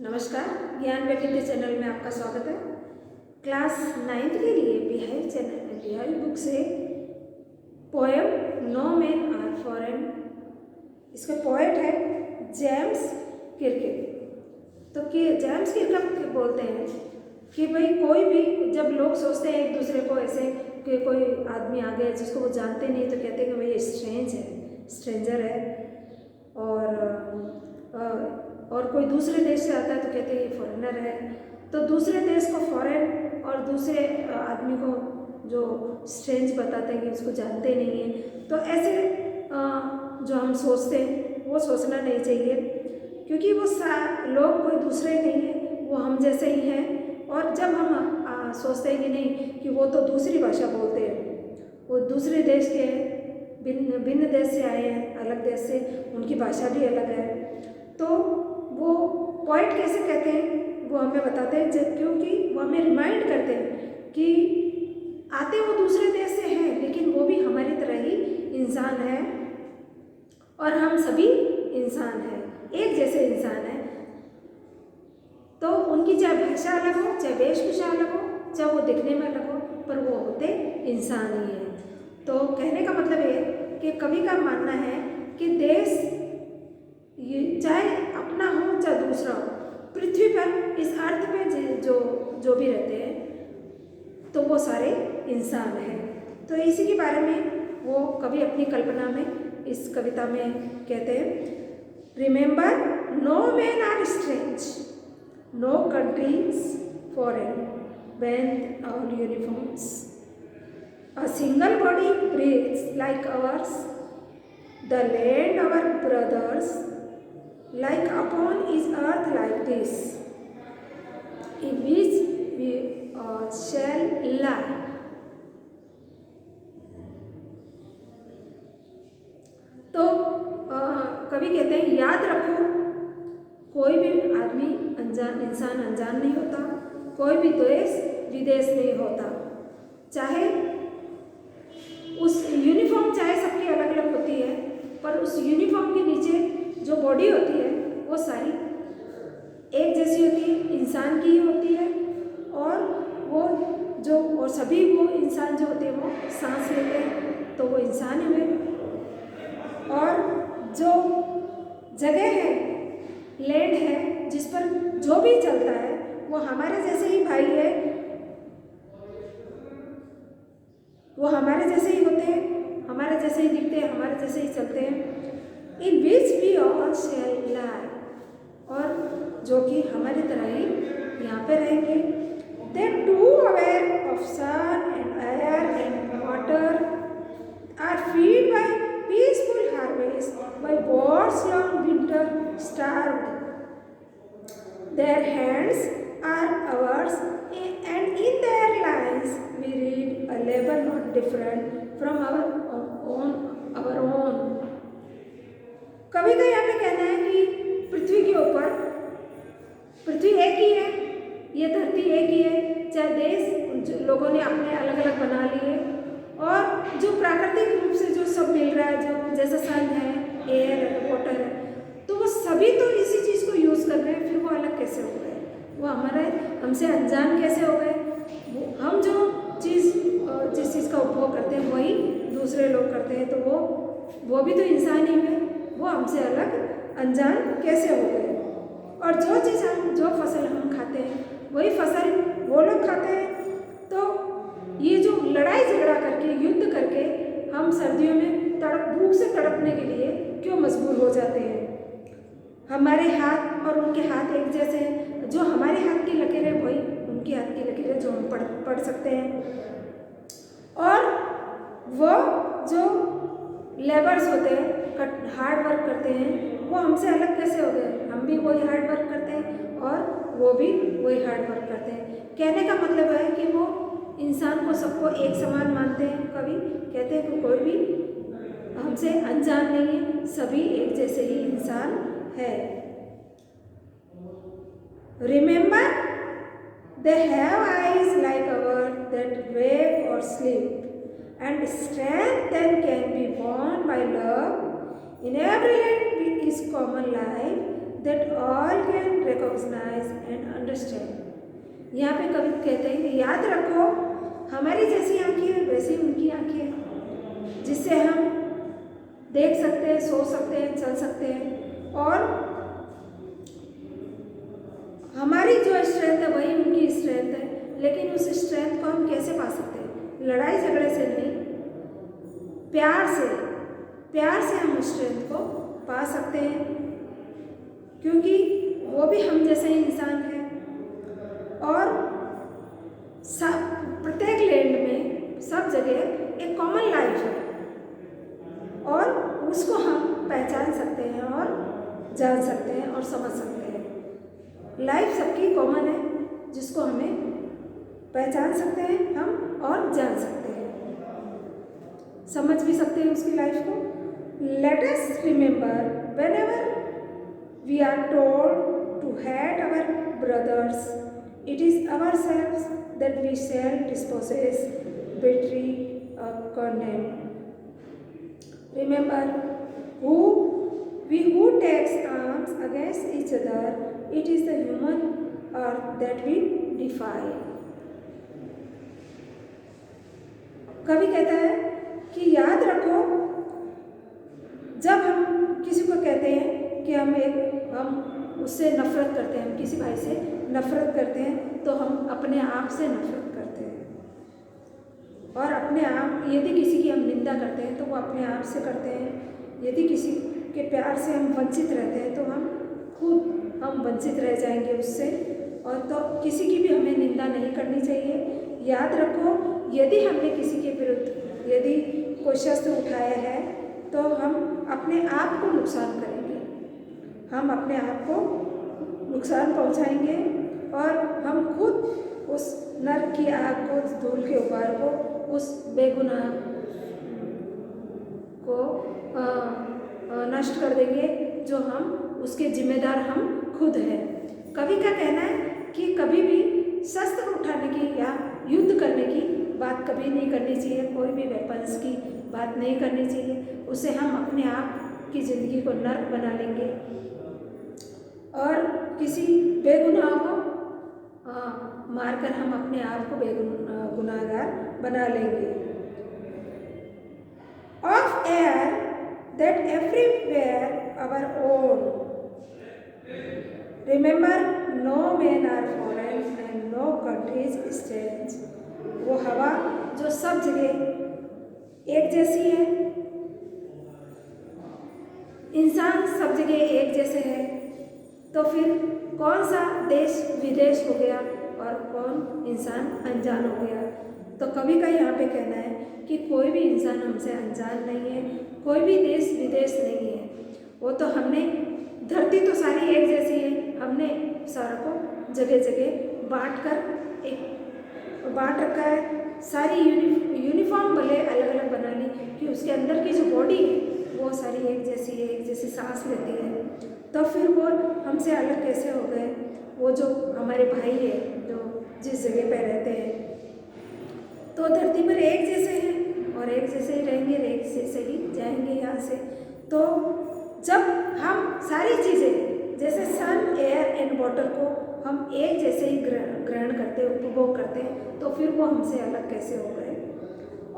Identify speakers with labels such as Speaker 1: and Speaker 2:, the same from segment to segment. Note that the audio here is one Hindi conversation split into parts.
Speaker 1: नमस्कार, ज्ञान वैविध्य चैनल में आपका स्वागत है। क्लास 9th के लिए बिहाई बुक से poem no man are foreign, इसका पोएट है जेम्स किर्के। तो कि जेम्स किर्के बोलते हैं कि भाई कोई भी जब लोग सोचते हैं एक दूसरे को ऐसे कि कोई आदमी आ गया जिसको वो जानते नहीं तो कहते हैं कि भाई ये स्ट्रेंजर है। और कोई दूसरे देश से आता है तो कहते हैं ये फॉरेनर है। तो दूसरे देश को फॉरेन और दूसरे आदमी को जो स्ट्रेंज बताते हैं कि उसको जानते नहीं हैं। तो ऐसे जो हम सोचते हैं वो सोचना नहीं चाहिए, क्योंकि वो लोग कोई दूसरे नहीं हैं, वो हम जैसे ही हैं। और जब हम सोचते हैं कि नहीं कि वो तो दूसरी भाषा बोलते हैं, वो दूसरे देश के भिन्न देश से आए हैं, अलग देश से, उनकी भाषा भी अलग है, तो वो पॉइंट कैसे कहते हैं वो हमें बताते हैं, क्योंकि वो हमें रिमाइंड करते हैं कि आते वो दूसरे देश से हैं लेकिन वो भी हमारी तरह ही इंसान है और हम सभी इंसान हैं, एक जैसे इंसान हैं। तो उनकी चाहे भाषा अलग हो, चाहे वेशभूषा अलग हो, चाहे वो दिखने में अलग हो, पर वो होते इंसान ही हैं। तो कहने का मतलब ये कि कवि का मानना है कि देश ये चाहे अपना हो चाहे दूसरा हो, पृथ्वी पर इस अर्थ पे जो भी रहते हैं तो वो सारे इंसान हैं। तो इसी के बारे में वो कवि अपनी कल्पना में इस कविता में कहते हैं, remember no man are strange, no countries foreign, bend our uniforms, a single body breathes like ours, the land our brothers, like upon is earth like this, in which we all shall lie. तो कवि कहते हैं, याद रखो कोई भी आदमी इंसान अनजान नहीं होता, कोई भी देश विदेश नहीं होता, चाहे उस यूनिफॉर्म चाहे सबकी अलग अलग होती है, पर उस यूनिफॉर्म के नीचे जो बॉडी होती है वो सारी एक जैसी होती है, इंसान की ही होती है। और सभी वो इंसान जो होते हैं वो सांस लेते हैं तो वो इंसान ही हुए। और जो जगह है, लैंड है, जिस पर जो भी चलता है वो हमारे जैसे ही भाई है, वो हमारे जैसे ही होते हैं, हमारे जैसे ही दिखते हैं, हमारे जैसे ही चलते हैं। इन विच वी ऑल शैल लाई, और जो कि हमारी तरह ही यहाँ पे रहेंगे। They too aware of sun and air and water are feed by peaceful harvest by wars long winter starved, their hands are ours and in their lines we read a labor not different from our own. कवि का यहाँ पे कहना है कि पृथ्वी के ऊपर, पृथ्वी एक ही है, ये धरती एक ही है, चाहे देश लोगों ने अपने अलग अलग बना लिए, और जो प्राकृतिक रूप से जो सब मिल रहा है, जो जैसा सन है, एयर है, वाटर है, तो वो सभी तो इसी चीज़ को यूज़ कर रहे हैं, फिर वो अलग कैसे हो गए, वो हमसे अनजान कैसे हो गए। हम जो जिस चीज़ का उपभोग करते हैं वही दूसरे लोग करते हैं, तो वो भी तो इंसान ही है, वो हमसे अलग अनजान कैसे हो गए। और जो फसल हम खाते हैं वही फसल वो लोग खाते हैं। तो ये जो लड़ाई झगड़ा करके, युद्ध करके हम सर्दियों में भूख से तड़पने के लिए क्यों मजबूर हो जाते हैं। हमारे हाथ और उनके हाथ एक जैसे हैं, जो हमारे हाथ की लकीरें वही उनके हाथ की लकीरें जो हम पढ़ सकते हैं। और वो जो लेबर्स होते हैं, हार्ड वर्क करते हैं, वो हमसे अलग कैसे हो गए। हम भी वही हार्ड वर्क करते हैं और वो भी वही हार्ड वर्क करते हैं। कहने का मतलब है कि वो इंसान को सबको एक समान मानते हैं। कवि कहते हैं कि कोई भी हमसे अनजान नहीं है, सभी एक जैसे ही इंसान है। Remember, they have eyes like ours that wake or sleep, and strength then can be born by love. In every land is common life. that all can recognize and understand। यहाँ पे कवि कहते हैं कि याद रखो हमारी जैसी आँखें हैं वैसी उनकी आँखें हैं, जिससे हम देख सकते हैं, सो सकते हैं, चल सकते हैं, और हमारी जो स्ट्रेंथ है वही उनकी स्ट्रेंथ है। लेकिन उस स्ट्रेंथ को हम कैसे पा सकते हैं? लड़ाई झगड़े से नहीं, प्यार से हम उस स्ट्रेंथ को पा सकते हैं, क्योंकि वो भी हम जैसे ही इंसान हैं। और सब प्रत्येक लैंड में सब जगह एक कॉमन लाइफ है, और उसको हम पहचान सकते हैं और जान सकते हैं और समझ सकते हैं। लाइफ सबकी कॉमन है, जिसको हमें पहचान सकते हैं हम और जान सकते हैं, समझ भी सकते हैं उसकी लाइफ को। Let us remember whenever we are told to hate our brothers, it is ourselves that we shall dispossess, betray, condemn। Remember, who takes arms against each other, it is the human earth that we defy। कवि कहता है कि याद रखो, जब हम किसी को कहते हैं कि हम उससे नफरत करते हैं, हम किसी भाई से नफरत करते हैं, तो हम अपने आप से नफरत करते हैं। और अपने आप, यदि किसी की हम निंदा करते हैं तो वो अपने आप से करते हैं। यदि किसी के प्यार से हम वंचित रहते हैं तो हम वंचित रह जाएंगे उससे। और तो किसी की भी हमें निंदा नहीं करनी चाहिए। याद रखो, यदि हमने किसी के विरुद्ध यदि कोई शस्त्र उठाया है तो हम अपने आप को नुकसान करेंगे, हम अपने आप को नुकसान पहुंचाएंगे, और हम खुद उस नर्क की आग को, धूल के उबार को, उस बेगुनाह को नष्ट कर देंगे, जो हम उसके जिम्मेदार हम खुद हैं। कवि का कहना है कि कभी भी शस्त्र उठाने की या युद्ध करने की बात कभी नहीं करनी चाहिए, कोई भी वेपन्स की बात नहीं करनी चाहिए। उससे हम अपने आप की ज़िंदगी को नर्क बना लेंगे और किसी बेगुनाह को मारकर हम अपने आप को गुनाहगार बना लेंगे। Of air that everywhere our own, remember no man are foreign and no countries strange. वो हवा जो सब जगह एक जैसी है, इंसान सब जगह एक जैसे है, तो फिर कौन सा देश विदेश हो गया और कौन इंसान अनजान हो गया। तो कवि का यहाँ पे कहना है कि कोई भी इंसान हमसे अनजान नहीं है, कोई भी देश विदेश नहीं है। वो तो हमने, धरती तो सारी एक जैसी है, हमने सारा को जगह जगह बांट रखा है। सारी यूनिफॉर्म भले अलग अलग बना ली कि उसके अंदर की जो बॉडी है वो सारी एक जैसी है, एक जैसी सांस लेती है, तो फिर वो हमसे अलग कैसे हो गए। वो जो हमारे भाई है जो जिस जगह पे रहते हैं, तो धरती पर एक जैसे हैं और एक जैसे ही रहेंगे, एक जैसे ही जाएंगे यहाँ से। तो जब हम सारी चीज़ें जैसे सन, एयर एंड वाटर को हम एक जैसे ही ग्रहण करते, उपभोग करते हैं, तो फिर वो हमसे अलग कैसे हो गए।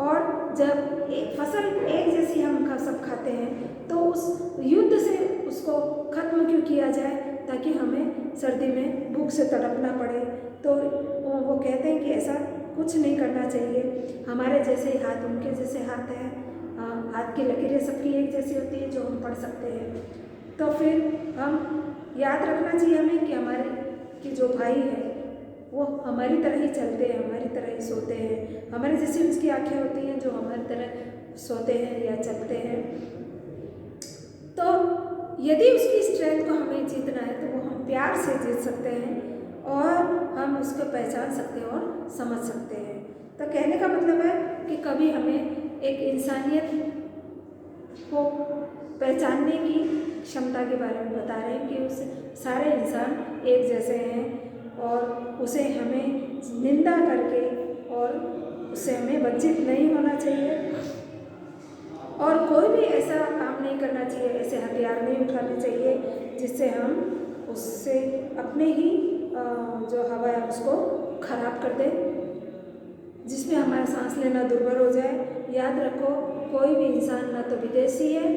Speaker 1: और जब एक फसल एक जैसी हम सब खाते हैं, तो उस युद्ध से उसको खत्म क्यों किया जाए, ताकि हमें सर्दी में भूख से तड़पना पड़े। तो वो कहते हैं कि ऐसा कुछ नहीं करना चाहिए। हमारे जैसे ही हाथ, उनके जैसे हाथ हैं, हाथ की लकीरें सबकी एक जैसी होती है जो हम पढ़ सकते हैं। तो फिर हम याद रखना चाहिए हमें कि हमारे कि जो भाई है वो हमारी तरह ही चलते हैं, हमारी तरह ही सोते हैं, हमारे जैसी उसकी आँखें होती हैं जो हमारी तरह सोते हैं या चलते हैं। तो यदि उसकी स्ट्रेंथ को हमें जीतना है तो वो हम प्यार से जीत सकते हैं और हम उसको पहचान सकते हैं और समझ सकते हैं। तो कहने का मतलब है कि कभी हमें एक इंसानियत को पहचानने की क्षमता के बारे में बता रहे हैं कि उस सारे इंसान एक जैसे हैं और उसे हमें निंदा करके और उससे हमें वंचित नहीं होना चाहिए और कोई भी ऐसा काम नहीं करना चाहिए, ऐसे हथियार नहीं उठाने चाहिए जिससे हम उससे अपने ही जो हवा है उसको खराब कर दे, जिसमें हमारा सांस लेना दुर्भर हो जाए। याद रखो, कोई भी इंसान ना तो विदेशी है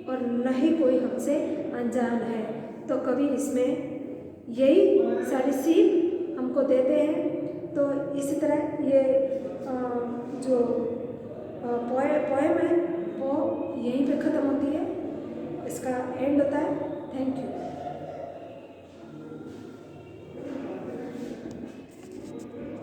Speaker 1: और न ही कोई हमसे अनजान है। तो कभी इसमें यही सारी सीख हमको देते हैं। तो इसी तरह ये जो पोएम है वो यहीं पे ख़त्म होती है, इसका एंड होता है। Thank you.